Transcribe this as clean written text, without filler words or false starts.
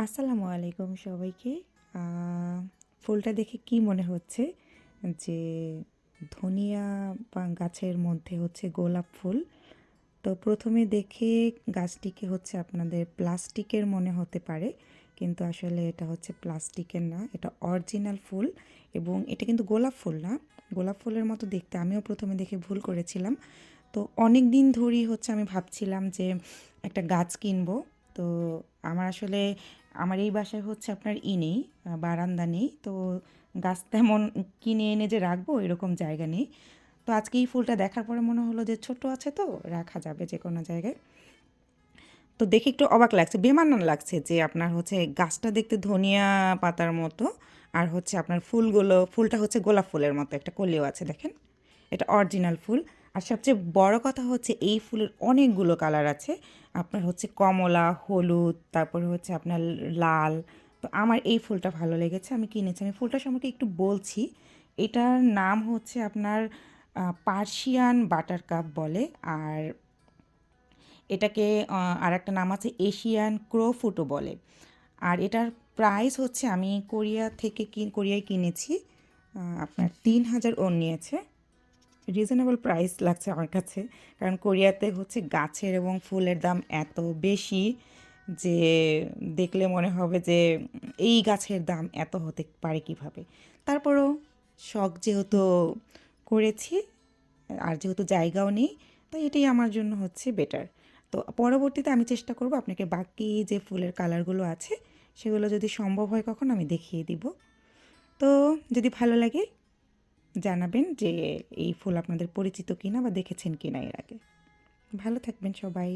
আসসালামু আলাইকুম সবাইকে। ফুলটা দেখে কি মনে হচ্ছে যে ধনিয়া বা গাছের মধ্যে হচ্ছে গোলাপ ফুল। তো প্রথমে দেখে গাছটিকে হচ্ছে আপনাদের প্লাস্টিকের মনে হতে পারে, কিন্তু আসলে এটা হচ্ছে প্লাস্টিকের না, এটা অরিজিনাল ফুল। এবং এটা কিন্তু গোলাপ ফুল না, গোলাপ ফুলের মতো দেখতে। আমিও প্রথমে দেখে ভুল করেছিলাম। তো অনেক দিন ধরেই হচ্ছে আমি ভাবছিলাম যে একটা গাছ কিনবো। তো আমার আসলে আমার এই বাসায় হচ্ছে আপনার নেই, বারান্দা নেই। তো গাছ তেমন কিনে এনে যে রাখবো এরকম জায়গা নেই। তো আজকে এই ফুলটা দেখার পরে মনে হলো যে ছোট আছে, তো রাখা যাবে যে কোনো জায়গায়। তো দেখে একটু অবাক লাগছে, বেমানান লাগছে যে আপনার হচ্ছে গাছটা দেখতে ধনিয়া পাতার মতো, আর হচ্ছে আপনার ফুলটা হচ্ছে গোলাপ ফুলের মতো, একটা কলিও আছে দেখেন। এটা অরিজিনাল ফুল। আর সবচেয়ে বড় কথা হচ্ছে এই ফুলের অনেকগুলো কালার আছে। আপনার হচ্ছে কমলা, হলুদ, তারপরে হচ্ছে আপনার লাল। তো আমার এই ফুলটা ভালো লেগেছে, আমি কিনেছি। আমি ফুলটা সম্পর্কে একটু বলছি। এটার নাম হচ্ছে আপনার পার্সিয়ান বাটার কাপ বলে। আর এটাকে আরেকটা নাম আছে এশিয়ান ক্রোফুটও বলে। আর এটার প্রাইস হচ্ছে, আমি কোরিয়ায় কিনেছি, আপনার 3,000 ওন নিয়েছে। রিজনেবল প্রাইস লাগছে আমার কাছে, কারণ কোরিয়াতে হচ্ছে গাছের এবং ফুলের দাম এত বেশি যে দেখলে মনে হবে যে এই গাছের দাম এত হতে পারে কিভাবে। তারপরও শখ যেহেতু করেছি, আর যেহেতু জায়গাও নেই, তো এটাই আমার জন্য হচ্ছে বেটার। তো পরবর্তীতে আমি চেষ্টা করব আপনাকে বাকি যে ফুলের কালারগুলো আছে সেগুলো যদি সম্ভব হয় কখন আমি দেখিয়ে দিব। তো যদি ভালো লাগে জানাবেন যে এই ফুল আপনাদের পরিচিত কিনা বা দেখেছেন কিনা এর আগে। ভালো থাকবেন সবাই।